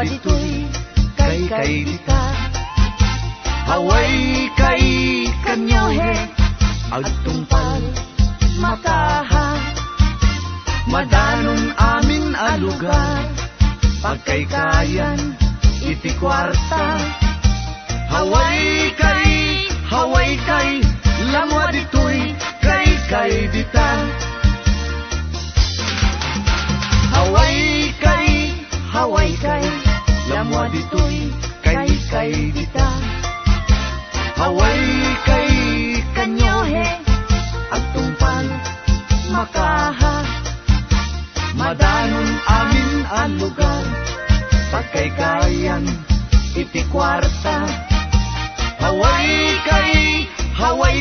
ditoy kay dita. Haway kay kanyohe agtungpal makaha. Madanon amin a lugar pagkaykayan iti kwarta. Haway kay lamwa ditoy kay dita. Haway kay lamwa ditoy kay dita. Haway kay kanyohe agtungpal makaha. Madanon amin ang lugar pagkaykayan iti kwarta. Haway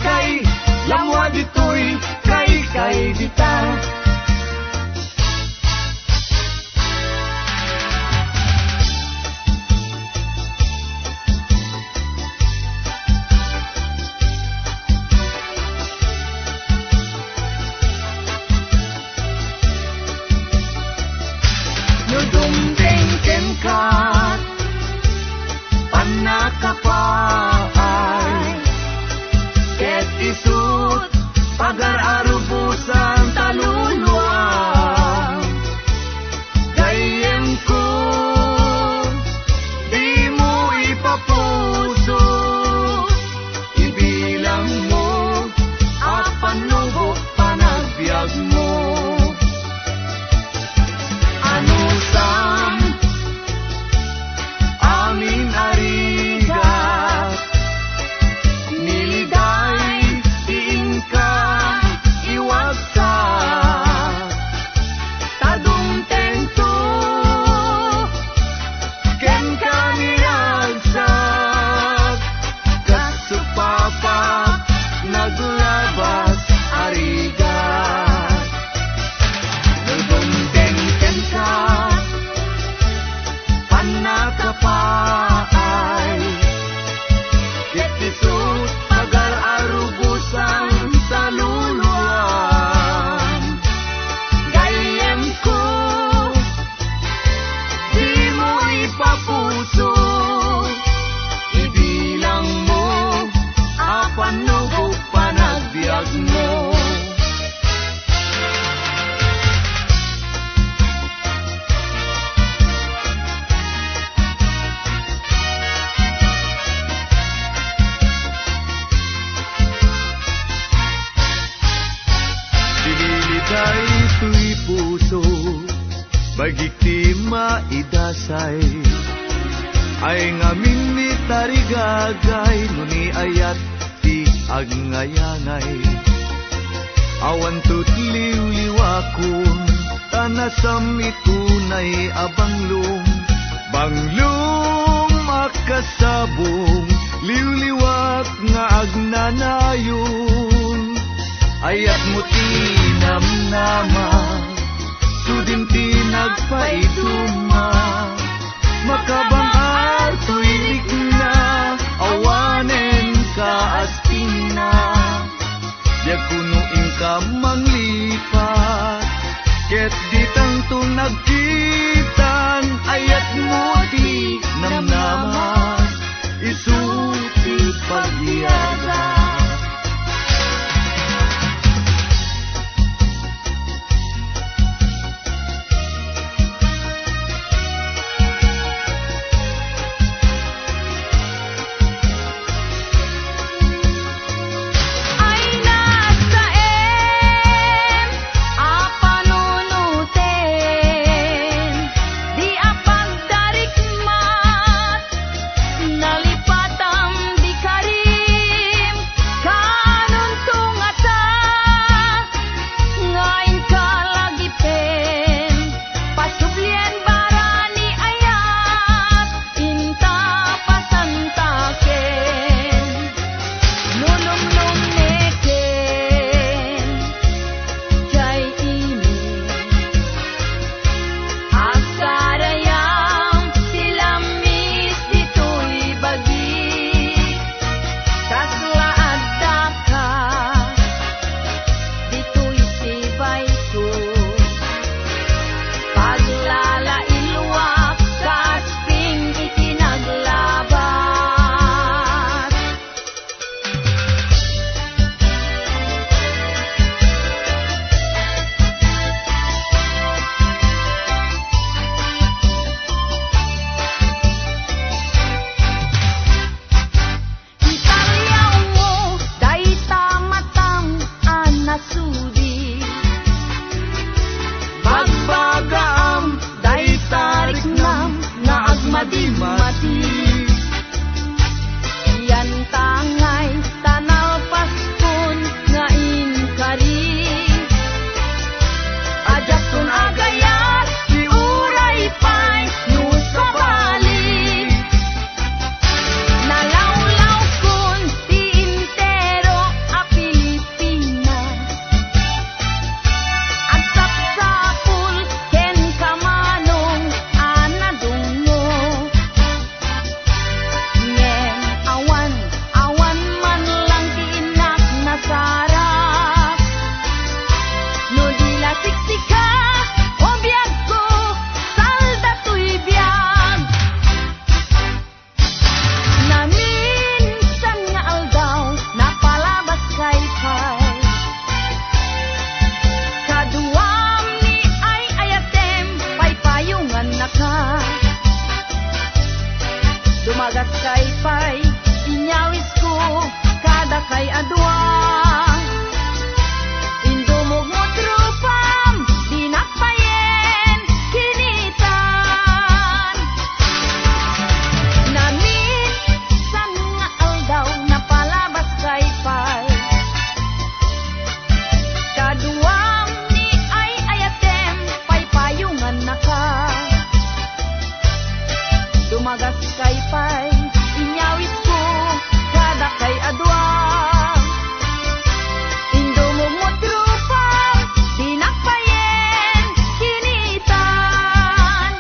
kay lamwa ditoy kay dita. Panakapaay ket isut pagar-arubusan taluluan. Gayem ko di mo ipapuso, ibilang mo apanubok panagbiag mo. Ano sam amin arigat niliday tingka iwagta tadong tento ken kaniragsag kasupapa naglabas arigat nagdungten ken ka panakapaay ket isut pagar-arubusan taluluan. Gayem ko di mo ipapuso, ibilang mo apanubok panagbiag mo. Dililiday tuy puso bagiti maidasay ay ngamin ni tarigagay nuni ayat ti agngayangay. Awan tutliw-liwakon tanasam itunay abanglong banglong makasabong liw-liwak nga agnanayon. Ayat mo tinamnama sudin tinagpaituma makabangar tuilik na awanen ka astina. Diag kuno ingka manglipat ket ditang tunagkitan. Ayat mo tinamnama isuti pagdiyaga. Apanunute kay pay, inyawis ko, kada kay adwa. Indumog mo trupam, dinakpayen, kinitan. Namin, sa mga aldaw, napalabas kay pay. Kaduam ni ay ayatem, paypayungan na ka. Dumagas kay pay, inyawis ko, kada kay adwa. Indumog mo trupang, dinakpayen, kinitan.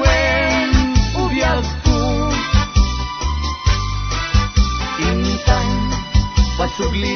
Wen, ubiyag ko, Intan, pasugli